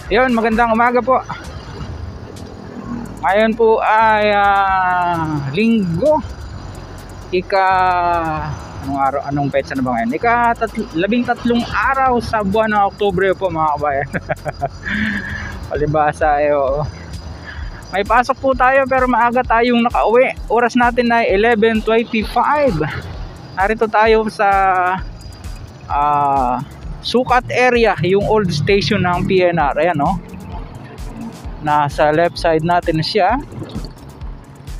Yun, magandang umaga po. Ngayon po ay linggo. Anong petsa na ba ngayon? 13 araw sa buwan ng Oktubre po mga kabayan. Palibasa may pasok po tayo pero maaga tayong nakauwi. Oras natin ay 11:25. Narito tayo sa Sukat area, yung old station ng PNR. Ayan nasa left side natin siya.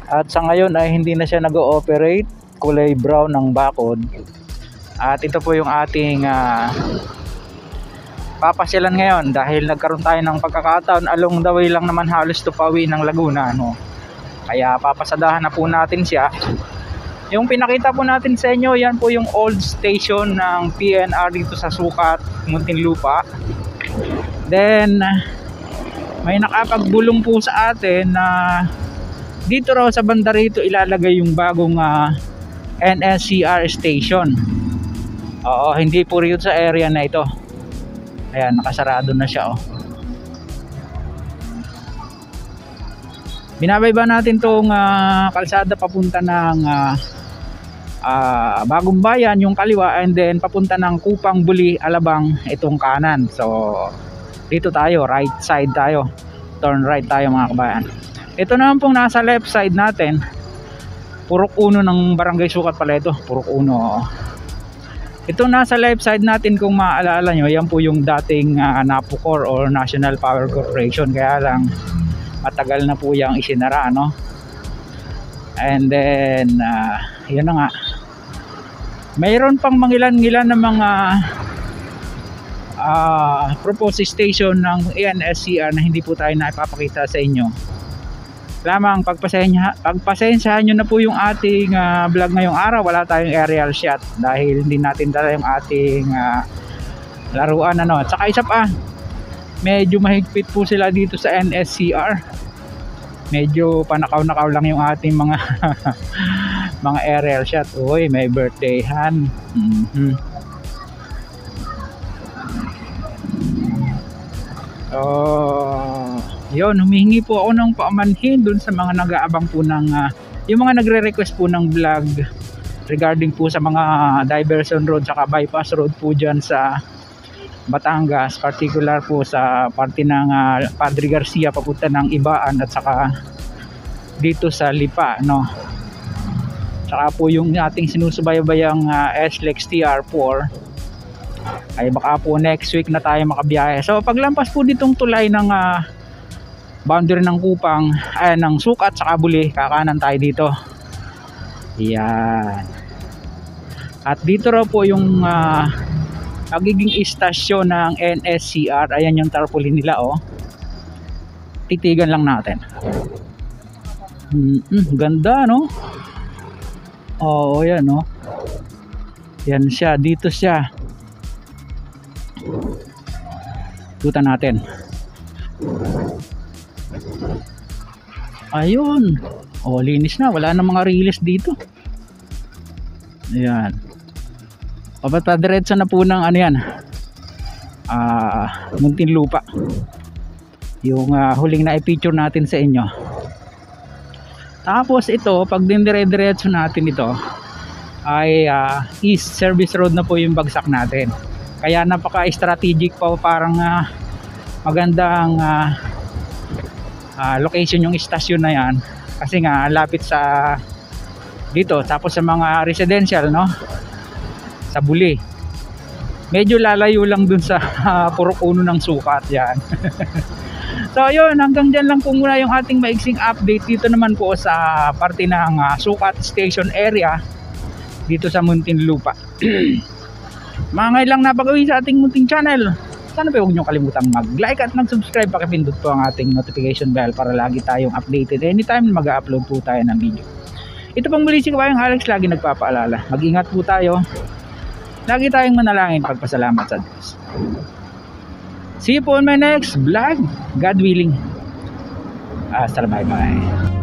At sa ngayon ay hindi na siya nag-ooperate. Kulay brown ng bakod. At ito po yung ating papasyalan ngayon dahil nagkaroon tayo ng pagkakataon. Along the way lang naman halos to pauwi ng Laguna, kaya papasadahan na po natin siya. Yung pinakita po natin sa inyo, yan po yung old station ng PNR dito sa Sukat, Muntinlupa. Then may nakapagbulong po sa atin na dito raw sa banda rito ilalagay yung bagong NSCR station. Oo, hindi po rito sa area na ito. Ayan, nakasarado na siya. Binabayba natin tong kalsada papunta ng Bagong Bayan yung kaliwa, and then papunta ng Kupang, Buli, Alabang itong kanan. So dito tayo, right side tayo, turn right tayo mga kabayan. Ito naman pong nasa left side natin, Purok Uno ng Barangay Sukat pala ito, Purok Uno. Ito nasa left side natin, kung maaalala nyo, yan po yung dating NAPOCOR or National Power Corporation, kaya lang matagal na po yung isinara, and then yun na nga, mayroon pang mangilan-ngilan ng mga proposed station ng NSCR na hindi po tayo naipapakita sa inyo. Lamang pagpasensyahan nyo na po yung ating vlog ngayong araw. Wala tayong aerial shot dahil hindi natin dala yung ating laruan, At saka isa pa, medyo mahigpit po sila dito sa NSCR. Medyo panakaw-nakaw lang yung ating mga mga aerial shot. Uy, may birthdayhan. Yun, humihingi po ako ng paamanhin dun sa mga nag-aabang po ng yung mga nagre-request po ng vlog regarding po sa mga diversion road saka bypass road po dyan sa Batangas, particular po sa parte ng Padre Garcia papunta ng Ibaan at saka dito sa Lipa, Saka po yung ating sinusubaybayang SLEX TR4 ay baka po next week na tayo makabiyahe. So paglampas po ditong tulay ng boundary ng Kupang, ng Sukat saka Buli, kakanan tayo dito. Yan. At dito raw po yung magiging istasyon ng NSCR. Ayan yung tarpaulin nila, titigan lang natin. Ganda, yan, yan siya, dito siya. Ikutan natin. Ayun, linis na, wala na mga release dito. Ayan, papatadiretso na po ng Muntinlupa, yung huling na i-feature natin sa inyo. Tapos ito, pag dinire-diretso natin ito ay East Service Road na po yung bagsak natin. Kaya napaka-strategic pa, parang magandang location yung istasyon na yan, kasi nga lapit sa dito, tapos sa mga residential, sa Buli. Medyo lalayo lang dun sa Purok Uno ng Sukat yan. So yun, hanggang dyan lang po muna yung ating maiksing update dito naman po sa parte ng Sukat Station area dito sa Muntinlupa. Mga ngayon lang napag-uwi sa ating munting channel. Sana po huwag nyo kalimutan mag-like at mag-subscribe. Pakipindot po ang ating notification bell para lagi tayong updated anytime na mag-upload po tayo ng video. Ito pang muli si Kabayang Alex, lagi nagpapaalala, mag-ingat po tayo, lagi tayong manalangin, pagpasalamat sa Diyos. See you po on my next vlog, God willing. Bye bye.